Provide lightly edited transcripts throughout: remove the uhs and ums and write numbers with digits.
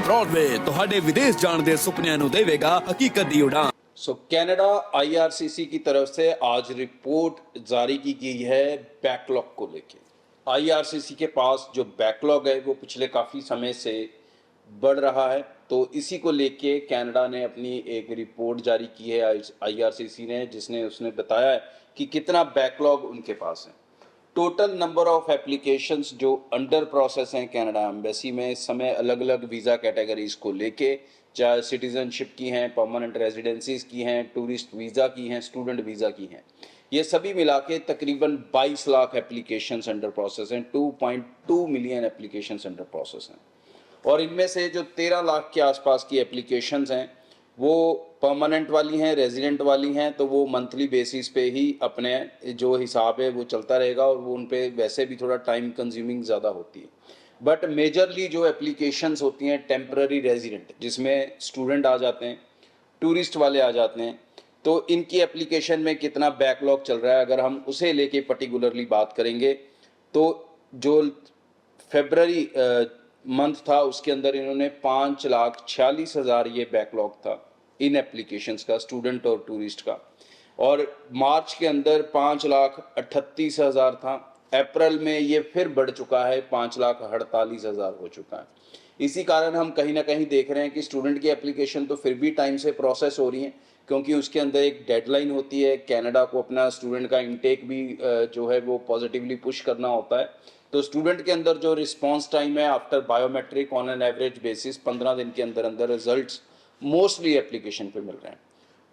Broadway ਤੁਹਾਡੇ विदेश जाण दे सुपनिਆਂ ਨੂੰ देवेगा हकीकत दी उड़ान। सो कनाडा आईआरसीसी की तरफ से आज रिपोर्ट जारी की गई है बैकलॉग को लेके। आईआरसीसी के पास जो बैकलॉग है वो पिछले काफ़ी समय से बढ़ रहा है, तो इसी को लेके कनाडा ने अपनी एक रिपोर्ट जारी की है आईआरसीसी ने, जिसने उसने बताया है कि कितना बैकलॉग उनके पास है। टोटल नंबर ऑफ एप्लीकेशंस जो अंडर प्रोसेस हैं कनाडा एम्बेसी में इस समय अलग अलग वीज़ा कैटेगरीज को लेके, चाहे सिटीजनशिप की हैं, परमानेंट रेजिडेंसीज की हैं, टूरिस्ट वीज़ा की हैं, स्टूडेंट वीज़ा की हैं, ये सभी मिला के तकरीबन 22 लाख एप्लीकेशंस अंडर प्रोसेस हैं। 2.2 मिलियन एप्लीकेशंस अंडर प्रोसेस हैं, और इनमें से जो 13 लाख के आसपास की एप्लीकेशंस हैं वो परमानेंट वाली हैं, रेजिडेंट वाली हैं, तो वो मंथली बेसिस पे ही अपने जो हिसाब है वो चलता रहेगा, और वो उन पे वैसे भी थोड़ा टाइम कंज्यूमिंग ज़्यादा होती है। बट मेजरली जो एप्लीकेशंस होती हैं टेम्पररी रेजिडेंट, जिसमें स्टूडेंट आ जाते हैं, टूरिस्ट वाले आ जाते हैं, तो इनकी एप्लीकेशन में कितना बैकलॉग चल रहा है अगर हम उसे लेके पर्टिकुलरली बात करेंगे, तो जो फेबररी मंथ था उसके अंदर इन्होंने 5,46,000 ये बैकलॉग था इन एप्लीकेशंस का, स्टूडेंट और टूरिस्ट का, और मार्च के अंदर 5,38,000 था। अप्रैल में ये फिर बढ़ चुका है, 5,48,000 हो चुका है। इसी कारण हम कहीं ना कहीं देख रहे हैं कि स्टूडेंट की एप्लीकेशन तो फिर भी टाइम से प्रोसेस हो रही है, क्योंकि उसके अंदर एक डेडलाइन होती है। कनाडा को अपना स्टूडेंट का इनटेक भी जो है वो पॉजिटिवली पुश करना होता है, तो स्टूडेंट के अंदर जो रिस्पांस टाइम है after biometric on an average basis 15 दिन के अंदर अंदर रिजल्ट्स मोस्टली एप्लीकेशन पे मिल रहे हैं।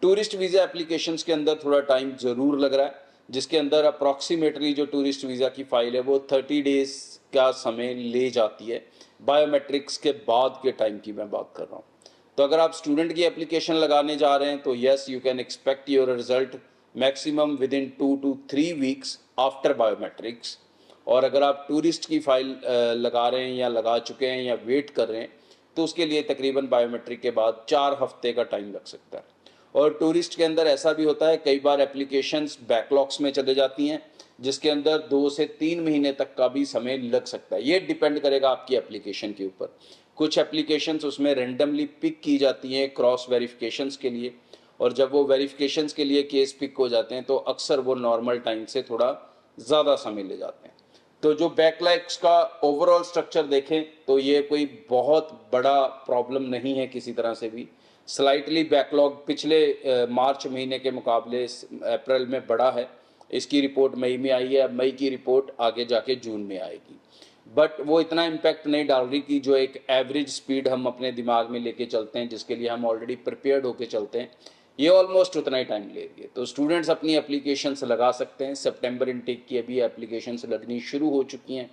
टूरिस्ट वीज़ा एप्लीकेशंस के अंदर थोड़ा टाइम ज़रूर लग रहा है, जिसके अंदर अप्रॉक्सीमेटली जो टूरिस्ट वीज़ा की फ़ाइल है वो 30 डेज़ का समय ले जाती है। बायोमेट्रिक्स के बाद के टाइम की मैं बात कर रहा हूँ। तो अगर आप स्टूडेंट की एप्लीकेशन लगाने जा रहे हैं तो yes, you can expect your result maximum with in 2 to 3 weeks after biometrics. और अगर आप टूरिस्ट की फ़ाइल लगा रहे हैं या लगा चुके हैं या वेट कर रहे हैं, तो उसके लिए तकरीबन बायोमेट्रिक के बाद 4 हफ्ते का टाइम लग सकता है। और टूरिस्ट के अंदर ऐसा भी होता है, कई बार एप्लीकेशंस बैकलॉग्स में चले जाती हैं, जिसके अंदर 2 से 3 महीने तक का भी समय लग सकता है। ये डिपेंड करेगा आपकी एप्लीकेशन के ऊपर। कुछ एप्लीकेशंस उसमें रेंडमली पिक की जाती हैं क्रॉस वेरिफिकेशंस के लिए, और जब वो वेरिफिकेशंस के लिए केस पिक हो जाते हैं तो अक्सर वो नॉर्मल टाइम से थोड़ा ज़्यादा समय ले जाते हैं। तो जो बैकलॉग्स का ओवरऑल स्ट्रक्चर देखें तो ये कोई बहुत बड़ा प्रॉब्लम नहीं है किसी तरह से भी। स्लाइटली बैकलॉग पिछले मार्च महीने के मुकाबले अप्रैल में बढ़ा है। इसकी रिपोर्ट मई में आई है, अब मई की रिपोर्ट आगे जाके जून में आएगी, बट वो इतना इम्पैक्ट नहीं डाल रही कि जो एक एवरेज स्पीड हम अपने दिमाग में लेके चलते हैं, जिसके लिए हम ऑलरेडी प्रिपेयर्ड होके चलते हैं, ये ऑलमोस्ट उतना ही टाइम ले रही है। तो स्टूडेंट्स अपनी एप्लीकेशंस लगा सकते हैं। सितंबर इनटेक की अभी एप्लीकेशंस लगनी शुरू हो चुकी हैं।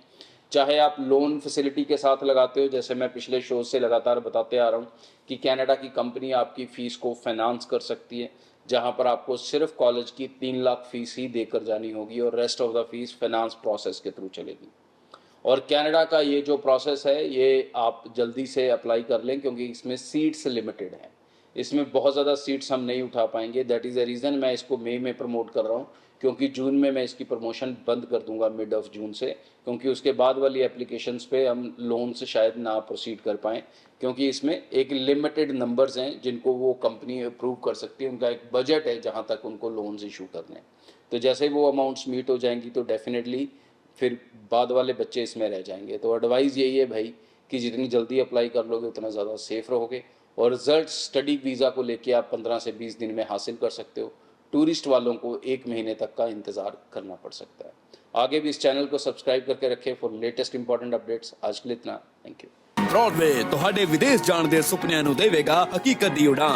चाहे आप लोन फैसिलिटी के साथ लगाते हो, जैसे मैं पिछले शो से लगातार बताते आ रहा हूँ कि कनाडा की कंपनी आपकी फ़ीस को फाइनेंस कर सकती है, जहाँ पर आपको सिर्फ कॉलेज की 3 लाख फीस ही देकर जानी होगी और rest of the fees finance process के थ्रू चलेगी। और कनाडा का ये जो प्रोसेस है ये आप जल्दी से अप्लाई कर लें, क्योंकि इसमें सीट्स लिमिटेड हैं। इसमें बहुत ज़्यादा सीट्स हम नहीं उठा पाएंगे। दैट इज़ द रीज़न मैं इसको मई में प्रमोट कर रहा हूँ, क्योंकि जून में मैं इसकी प्रमोशन बंद कर दूंगा, मिड ऑफ जून से, क्योंकि उसके बाद वाली एप्लीकेशंस पे हम लोन से शायद ना प्रोसीड कर पाएँ, क्योंकि इसमें एक लिमिटेड नंबर्स हैं जिनको वो कंपनी अप्रूव कर सकती है। उनका एक बजट है जहाँ तक उनको लोन्स इशू करने हैं। तो जैसे वो अमाउंट्स मीट हो जाएंगी तो डेफिनेटली फिर बाद वाले बच्चे इसमें रह जाएंगे। तो एडवाइस यही है भाई कि जितनी जल्दी अप्लाई कर लोगे उतना ज़्यादा सेफ़ रहोगे, और रिजल्ट स्टडी वीज़ा को लेके आप 15 से 20 दिन में हासिल कर सकते हो। टूरिस्ट वालों को 1 महीने तक का इंतज़ार करना पड़ सकता है। आगे भी इस चैनल को सब्सक्राइब करके रखें फॉर लेटेस्ट इंपॉर्टेंट अपडेट्स। आज के लिए इतना, थैंक यू। ब्रॉडवे ਤੁਹਾਡੇ विदेश जाण दे सुपनिਆਂ ਨੂੰ देवेगा हकीकत दी उड़ान।